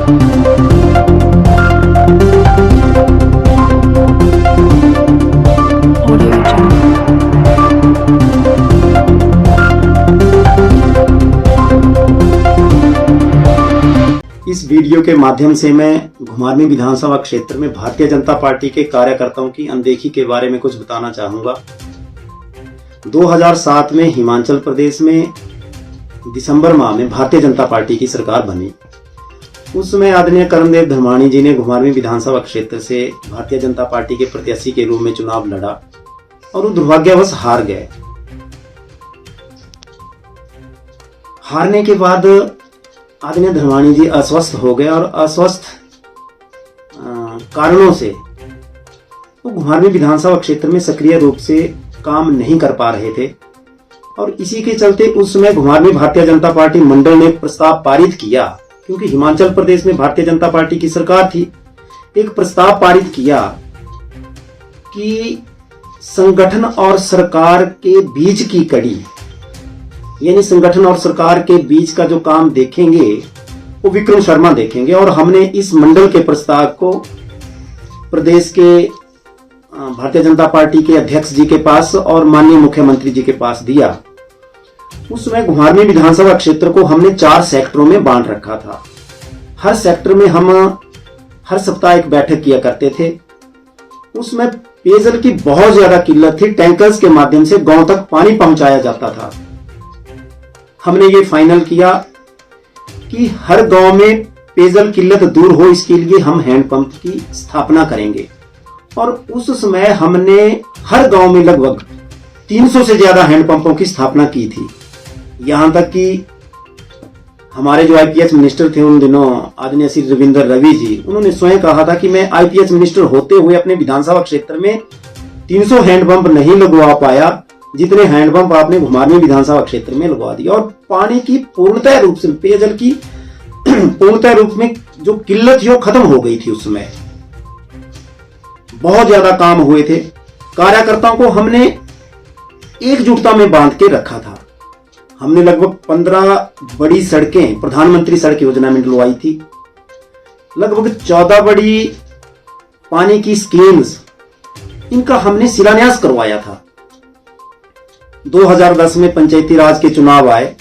इस वीडियो के माध्यम से मैं घुमारवीं विधानसभा क्षेत्र में भारतीय जनता पार्टी के कार्यकर्ताओं की अनदेखी के बारे में कुछ बताना चाहूंगा। 2007 में हिमाचल प्रदेश में दिसंबर माह में भारतीय जनता पार्टी की सरकार बनी। उस समय आदरणीय कर्णदेव धर्माणी जी ने घुमारवीं विधानसभा क्षेत्र से भारतीय जनता पार्टी के प्रत्याशी के रूप में चुनाव लड़ा और वो दुर्भाग्यवश हार गए। हारने के बाद आदरणीय धर्माणी जी अस्वस्थ हो गए और अस्वस्थ कारणों से वो घुमारवीं विधानसभा क्षेत्र में सक्रिय रूप से काम नहीं कर पा रहे थे और इसी के चलते उस समय घुमारवीं भारतीय जनता पार्टी मंडल ने प्रस्ताव पारित किया, क्योंकि हिमाचल प्रदेश में भारतीय जनता पार्टी की सरकार थी। एक प्रस्ताव पारित किया कि संगठन और सरकार के बीच की कड़ी, यानी संगठन और सरकार के बीच का जो काम देखेंगे वो विक्रम शर्मा देखेंगे। और हमने इस मंडल के प्रस्ताव को प्रदेश के भारतीय जनता पार्टी के अध्यक्ष जी के पास और माननीय मुख्यमंत्री जी के पास दिया। उस समय घुमारवीं विधानसभा क्षेत्र को हमने 4 सेक्टरों में बांट रखा था। हर सेक्टर में हम हर सप्ताह एक बैठक किया करते थे। उसमें पेयजल की बहुत ज्यादा किल्लत थी, टैंकर्स के माध्यम से गांव तक पानी पहुंचाया जाता था। हमने ये फाइनल किया कि हर गांव में पेयजल किल्लत दूर हो, इसके लिए हम हैंडपंप की स्थापना करेंगे। और उस समय हमने हर गांव में लगभग 300 से ज्यादा हैंडपंपों की स्थापना की थी। यहां तक कि हमारे जो आईपीएस मिनिस्टर थे उन दिनों आदरणीय श्री रविंद्र रवि जी, उन्होंने स्वयं कहा था कि मैं आईपीएस मिनिस्टर होते हुए अपने विधानसभा क्षेत्र में 300 हैंडपंप नहीं लगवा पाया जितने हैंडपंप आपने घुमारवीं विधानसभा क्षेत्र में लगवा दिया। और पानी की पूर्णतः रूप से, पेयजल की पूर्णतः रूप में जो किल्लत थी वो खत्म हो गई थी। उस समय बहुत ज्यादा काम हुए थे। कार्यकर्ताओं को हमने एकजुटता में बांध के रखा था। हमने लगभग 15 बड़ी सड़कें प्रधानमंत्री सड़क योजना में डलवाई थी। लगभग 14 बड़ी पानी की स्कीम्स, इनका हमने शिलान्यास करवाया था। 2010 में पंचायती राज के चुनाव आए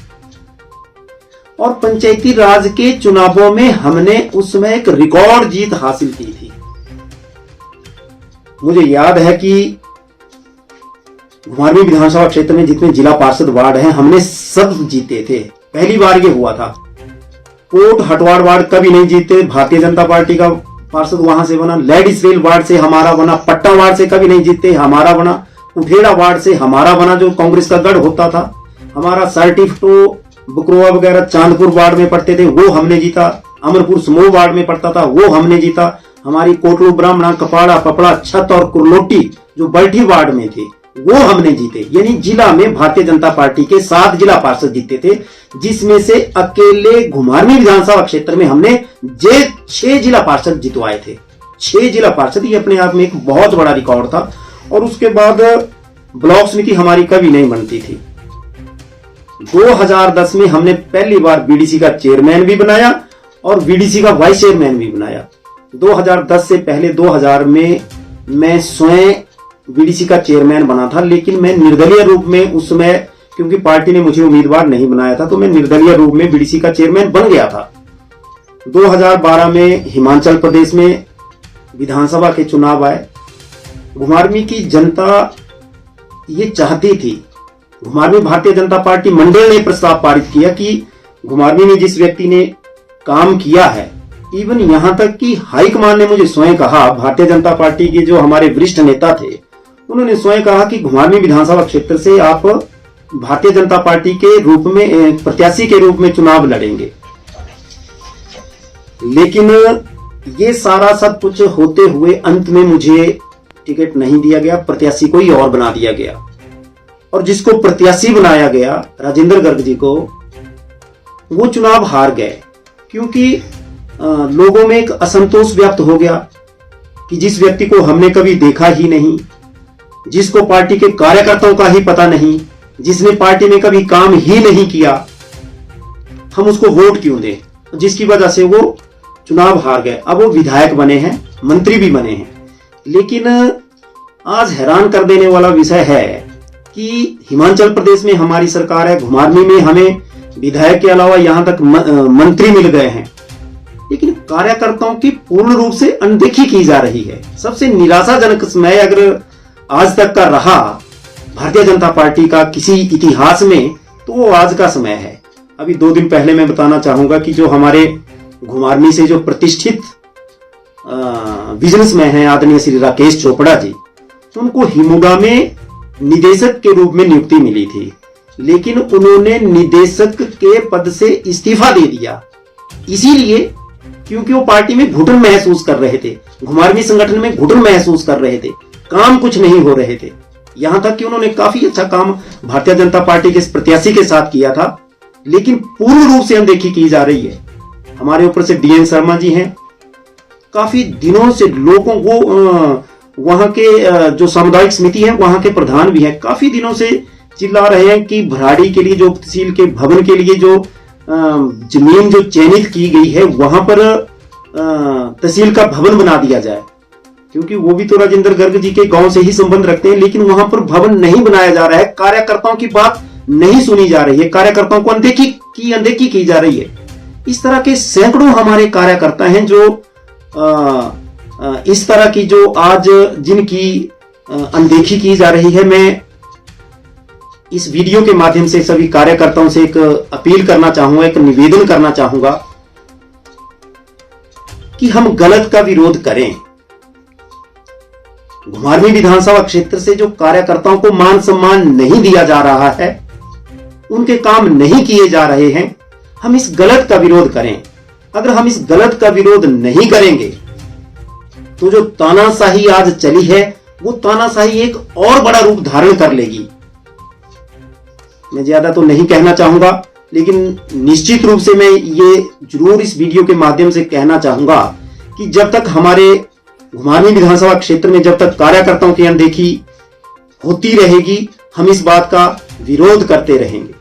और पंचायती राज के चुनावों में हमने उस समय एक रिकॉर्ड जीत हासिल की थी। मुझे याद है कि घुमारवीं विधानसभा क्षेत्र में जितने जिला पार्षद वार्ड हैं हमने सब जीते थे। पहली बार ये हुआ था। कोट हटवाड़ वार्ड कभी नहीं जीते, भारतीय जनता पार्टी का पार्षद वहां से बना। लेडीज रेल वार्ड से हमारा बना। पट्टा वार्ड से कभी नहीं जीते, हमारा बना। कुठेड़ा वार्ड से हमारा बना, जो कांग्रेस का गढ़ होता था। हमारा सर्टिफिकेट बुकरोवा वगैरह चांदपुर वार्ड में पड़ते थे, वो हमने जीता। अमरपुर समूह वार्ड में पड़ता था, वो हमने जीता। हमारी कोटलू, ब्राह्मणा, कपाड़ा, पपड़ा, छत और कुरलोटी जो बैठी वार्ड में थे वो हमने जीते। यानी जिला में भारतीय जनता पार्टी के 7 जिला पार्षद जीते थे, जिसमें से अकेले घुमारवीं विधानसभा क्षेत्र में हमने 6 जिला पार्षद जितवाए थे। 6 जिला पार्षद, ये अपने आप में एक बहुत बड़ा रिकॉर्ड था। और उसके बाद ब्लॉक समिति हमारी कभी नहीं बनती थी। 2010 में हमने पहली बार बीडीसी का चेयरमैन भी बनाया और बीडीसी का वाइस चेयरमैन भी बनाया। 2010 से पहले 2000 में मैं स्वयं बीडीसी का चेयरमैन बना था, लेकिन मैं निर्दलीय रूप में उस समय, क्योंकि पार्टी ने मुझे उम्मीदवार नहीं बनाया था, तो मैं निर्दलीय रूप में बीडीसी का चेयरमैन बन गया था। 2012 में हिमाचल प्रदेश में विधानसभा के चुनाव आए। घुमारवीं की जनता ये चाहती थी, घुमारवीं भारतीय जनता पार्टी मंडल ने प्रस्ताव पारित किया कि घुमारवीं में जिस व्यक्ति ने काम किया है, इवन यहां तक कि हाईकमान ने मुझे स्वयं कहा, भारतीय जनता पार्टी के जो हमारे वरिष्ठ नेता थे उन्होंने स्वयं कहा कि घुमारवीं विधानसभा क्षेत्र से आप भारतीय जनता पार्टी के रूप में प्रत्याशी के रूप में चुनाव लड़ेंगे। लेकिन ये सारा सब कुछ होते हुए अंत में मुझे टिकट नहीं दिया गया, प्रत्याशी कोई और बना दिया गया। और जिसको प्रत्याशी बनाया गया, राजेंद्र गर्ग जी को, वो चुनाव हार गए, क्योंकि लोगों में एक असंतोष व्यक्त हो गया कि जिस व्यक्ति को हमने कभी देखा ही नहीं, जिसको पार्टी के कार्यकर्ताओं का ही पता नहीं, जिसने पार्टी में कभी काम ही नहीं किया, हम उसको वोट क्यों दें, जिसकी वजह से वो चुनाव हार गए, अब वो विधायक बने हैं, मंत्री भी बने हैं। लेकिन आज हैरान कर देने वाला विषय है कि हिमाचल प्रदेश में हमारी सरकार है, घुमारवीं में हमें विधायक के अलावा यहां तक मंत्री मिल गए हैं, लेकिन कार्यकर्ताओं की पूर्ण रूप से अनदेखी की जा रही है। सबसे निराशाजनक समय अगर आज तक का रहा भारतीय जनता पार्टी का किसी इतिहास में, तो वो आज का समय है। अभी 2 दिन पहले मैं बताना चाहूंगा कि जो हमारे घुमारवीं से जो प्रतिष्ठित बिजनेसमैन हैं आदरणीय श्री राकेश चोपड़ा जी, उनको हिमुडा में निदेशक के रूप में नियुक्ति मिली थी, लेकिन उन्होंने निदेशक के पद से इस्तीफा दे दिया, इसीलिए क्योंकि वो पार्टी में घुटन महसूस कर रहे थे, घुमारवीं संगठन में घुटन महसूस कर रहे थे, काम कुछ नहीं हो रहे थे। यहां तक कि उन्होंने काफी अच्छा काम भारतीय जनता पार्टी के प्रत्याशी के साथ किया था, लेकिन पूर्ण रूप से अनदेखी की जा रही है। हमारे ऊपर से DN शर्मा जी हैं, काफी दिनों से लोगों को वहां के जो सामुदायिक समिति है वहां के प्रधान भी हैं, काफी दिनों से चिल्ला रहे हैं कि भराड़ी के लिए जो तहसील के भवन के लिए जो जमीन जो चयनित की गई है वहां पर तहसील का भवन बना दिया जाए, क्योंकि वो भी तो राजेंद्र गर्ग जी के गांव से ही संबंध रखते हैं, लेकिन वहां पर भवन नहीं बनाया जा रहा है। कार्यकर्ताओं की बात नहीं सुनी जा रही है, कार्यकर्ताओं को अनदेखी की जा रही है। इस तरह के सैकड़ों हमारे कार्यकर्ता हैं जो इस तरह की जो आज जिनकी अनदेखी की जा रही है। मैं इस वीडियो के माध्यम से सभी कार्यकर्ताओं से एक अपील करना चाहूंगा, एक निवेदन करना चाहूंगा कि हम गलत का विरोध करें। घुमारवीं विधानसभा क्षेत्र से जो कार्यकर्ताओं को मान सम्मान नहीं दिया जा रहा है, उनके काम नहीं किए जा रहे हैं, हम इस गलत का विरोध करें। अगर हम इस गलत का विरोध नहीं करेंगे तो जो तानाशाही आज चली है वो तानाशाही एक और बड़ा रूप धारण कर लेगी। मैं ज्यादा तो नहीं कहना चाहूंगा, लेकिन निश्चित रूप से मैं ये जरूर इस वीडियो के माध्यम से कहना चाहूंगा कि जब तक हमारे घुमारवीं विधानसभा क्षेत्र में जब तक कार्यकर्ताओं की अनदेखी होती रहेगी, हम इस बात का विरोध करते रहेंगे।